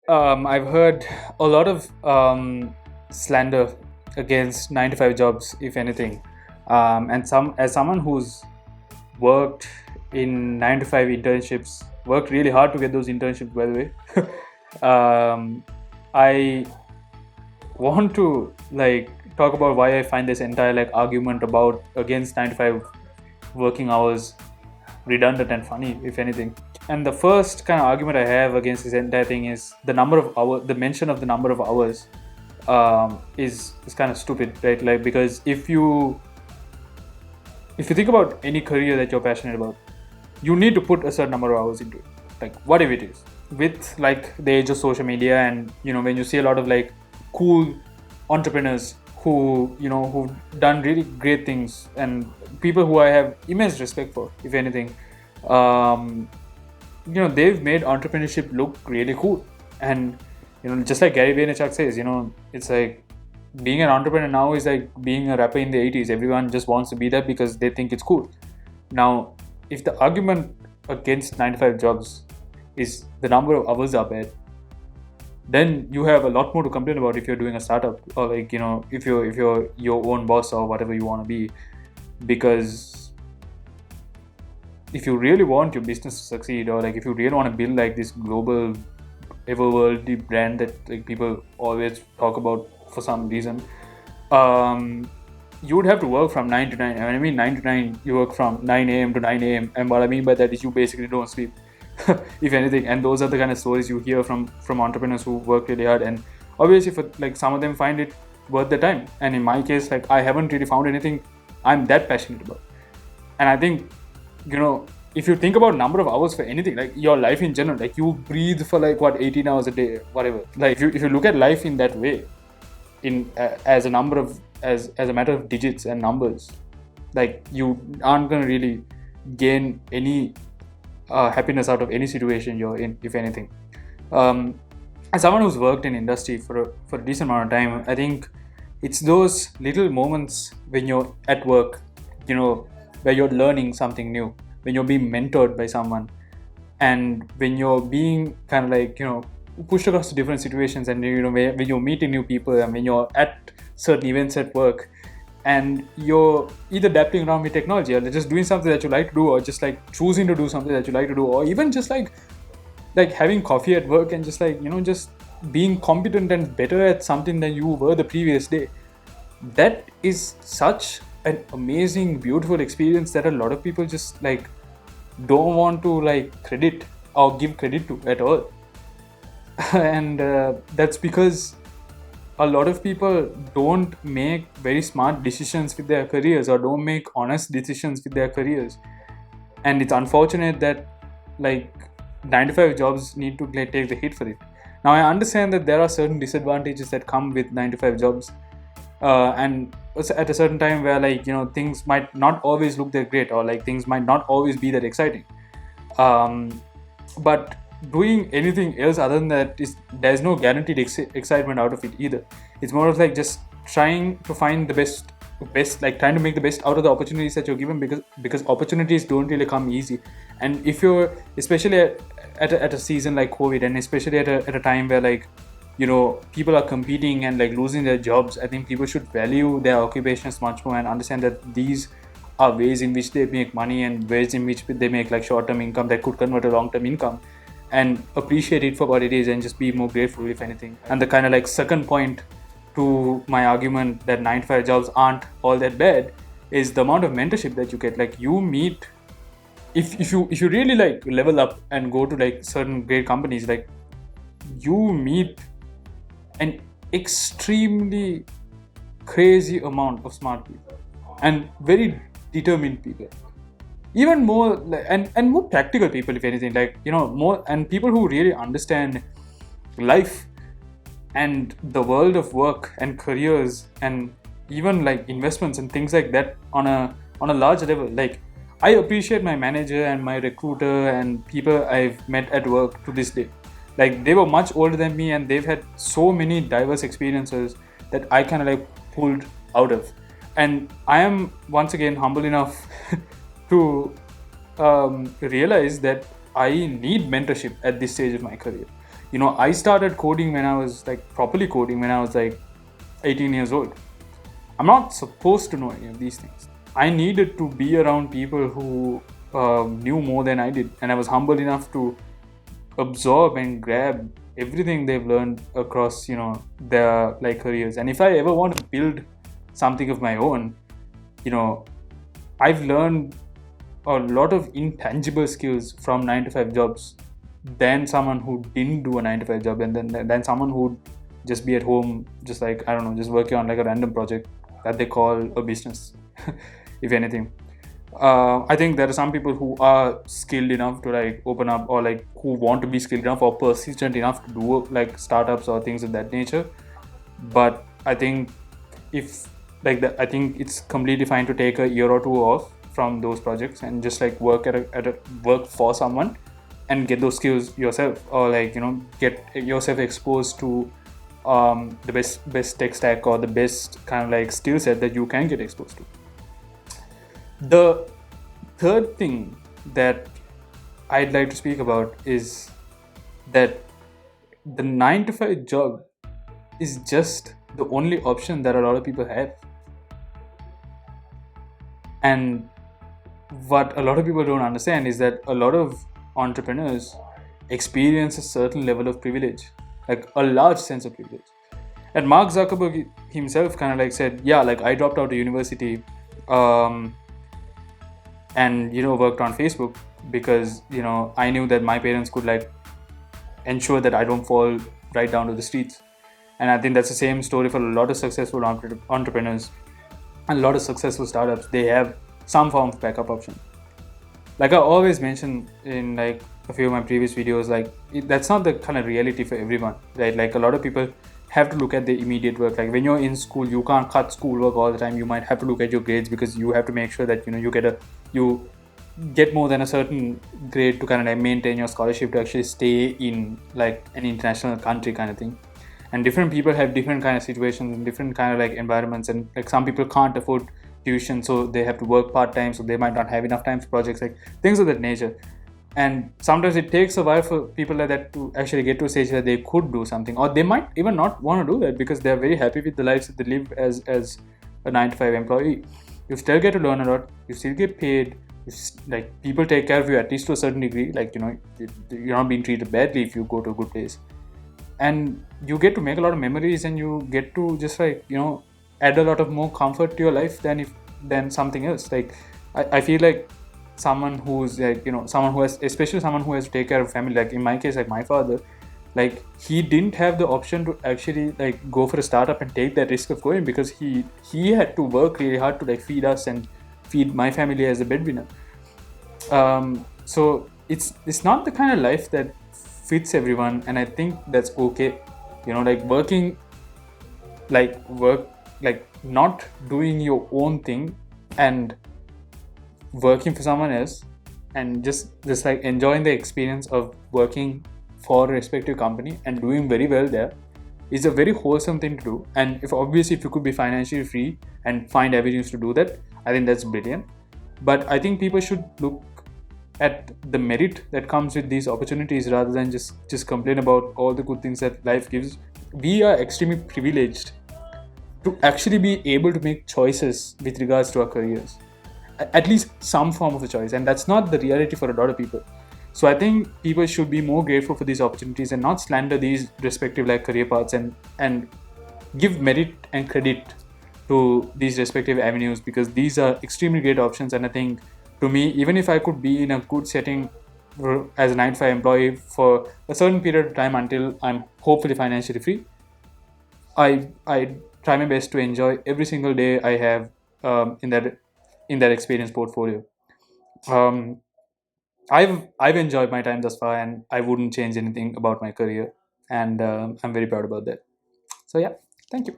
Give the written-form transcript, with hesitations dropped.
I've heard a lot of slander against 9 to 5 jobs, if anything. And as someone who's worked in 9 to 5 internships, worked really hard to get those internships, by the way. I want to talk about why I find this entire argument about against 9 to 5 working hours redundant and funny, if anything. And the first kind of argument I have against this entire thing is the number of hours. The mention of the number of hours is kind of stupid, right? Like, because if you think about any career that you're passionate about, you need to put a certain number of hours into it, like whatever it is. With the age of social media, and when you see a lot of cool entrepreneurs who've done really great things, and people who I have immense respect for, if anything, they've made entrepreneurship look really cool. And just like Gary Vaynerchuk says, it's like being an entrepreneur now is like being a rapper in the 80s. Everyone just wants to be that because they think it's cool. Now, if the argument against 9 to 5 jobs is the number of hours are bad, then you have a lot more to complain about if you're doing a startup, or if you're your own boss or whatever you want to be. Because if you really want your business to succeed, or if you really want to build this global everworldly brand that people always talk about for some reason, you would have to work from 9 to 9. And when I mean 9 to 9, you work from 9 a.m. to 9 a.m. And what I mean by that is you basically don't sleep, if anything. And those are the kind of stories you hear from entrepreneurs who work really hard. And obviously, for some of them find it worth the time. And in my case, I haven't really found anything I'm that passionate about. And I think, if you think about number of hours for anything, your life in general, you breathe for 18 hours a day, whatever. If you look at life in that way, as a matter of digits and numbers, you aren't going to really gain any happiness out of any situation you're in, if anything. As someone who's worked in industry for a decent amount of time, I think it's those little moments when you're at work, where you're learning something new, when you're being mentored by someone, and when you're being kind of pushed across to different situations, and when you're meeting new people, and when you're at certain events at work, and you're either dabbling around with technology, or just doing something that you like to do, or just choosing to do something that you like to do, or even just having coffee at work, and just just being competent and better at something than you were the previous day. That is such an amazing, beautiful experience that a lot of people just don't want to credit or give credit to at all. And that's because a lot of people don't make very smart decisions with their careers, or don't make honest decisions with their careers. And it's unfortunate that 9 to 5 jobs need to take the hit for it. Now, I understand that there are certain disadvantages that come with 9 to 5 jobs, and at a certain time where things might not always look that great, or things might not always be that exciting. But doing anything else other than that, there's no guaranteed excitement out of it either. It's more of just trying to find the best, trying to make the best out of the opportunities that you're given, because opportunities don't really come easy. And if you're, especially at a season like COVID, and especially at a time where people are competing and losing their jobs, I think people should value their occupations much more, and understand that these are ways in which they make money, and ways in which they make short-term income that could convert to long-term income, and appreciate it for what it is, and just be more grateful, if anything. And the kind of second point to my argument that 9 to 5 jobs aren't all that bad is the amount of mentorship that you get. You meet, if you really level up and go to certain great companies, you meet an extremely crazy amount of smart people and very determined people, even more and more practical people, if anything, more, and people who really understand life and the world of work and careers, and even investments and things like that on a large level. I appreciate my manager and my recruiter and people I've met at work to this day. They were much older than me, and they've had so many diverse experiences that I kind of pulled out of. And I am once again humble enough to realize that I need mentorship at this stage of my career. I started coding when I was like properly coding when I was like 18 years old. I'm not supposed to know any of these things. I needed to be around people who knew more than I did, and I was humble enough to absorb and grab everything they've learned across their like careers. And if I ever want to build something of my own, you know I've learned a lot of intangible skills from 9 to 5 jobs than someone who didn't do a 9 to 5 job, and then someone who'd just be at home, just like, I don't know, just working on like a random project that they call a business. If anything, I think there are some people who are skilled enough to like open up, or like who want to be skilled enough or persistent enough to do like startups or things of that nature. But I think if like that, I think it's completely fine to take a year or two off from those projects and just like work at a work for someone and get those skills yourself, or like get yourself exposed to the best tech stack or the best kind of like skill set that you can get exposed to. The third thing that I'd like to speak about is that the 9 to 5 job is just the only option that a lot of people have. And what a lot of people don't understand is that a lot of entrepreneurs experience a certain level of privilege, like a large sense of privilege. And Mark Zuckerberg himself kind of like said, yeah, like I dropped out of university and worked on Facebook because I knew that my parents could like ensure that I don't fall right down to the streets. And I think that's the same story for a lot of successful entrepreneurs and a lot of successful startups. They have some form of backup option. Like I always mention in like a few of my previous videos, like that's not the kind of reality for everyone, right? Like a lot of people have to look at the immediate work. Like when you're in school, you can't cut schoolwork all the time. You might have to look at your grades because you have to make sure that you get more than a certain grade to kind of like maintain your scholarship to actually stay in like an international country kind of thing. And different people have different kind of situations and different kind of like environments, and like some people can't afford tuition, so they have to work part-time, so they might not have enough time for projects, like things of that nature. And sometimes it takes a while for people like that to actually get to a stage where they could do something, or they might even not want to do that because they're very happy with the lives that they live as a 9 to 5 employee. You still get to learn a lot, you still get paid, like people take care of you at least to a certain degree, like you're not being treated badly if you go to a good place, and you get to make a lot of memories, and you get to just like add a lot of more comfort to your life than something else. Like I feel like someone who's like someone who has, especially someone who has to take care of family, like in my case, like my father, like he didn't have the option to actually like go for a startup and take that risk of going, because he had to work really hard to like feed us and feed my family as a breadwinner. So it's not the kind of life that fits everyone, and I think that's okay. Like working like not doing your own thing and working for someone else, and just like enjoying the experience of working for a respective company and doing very well there is a very wholesome thing to do. And if you could be financially free and find avenues to do that, I think that's brilliant. But I think people should look at the merit that comes with these opportunities rather than just complain about all the good things that life gives. We are extremely privileged to actually be able to make choices with regards to our careers, at least some form of a choice, and that's not the reality for a lot of people. So I think people should be more grateful for these opportunities and not slander these respective like career paths, and give merit and credit to these respective avenues, because these are extremely great options. And I think, to me, even if I could be in a good setting as a 9 to 5 employee for a certain period of time until I'm hopefully financially free, I try my best to enjoy every single day I have in that experience portfolio. Um, I've enjoyed my time thus far, and I wouldn't change anything about my career, and I'm very proud about that. So yeah, thank you.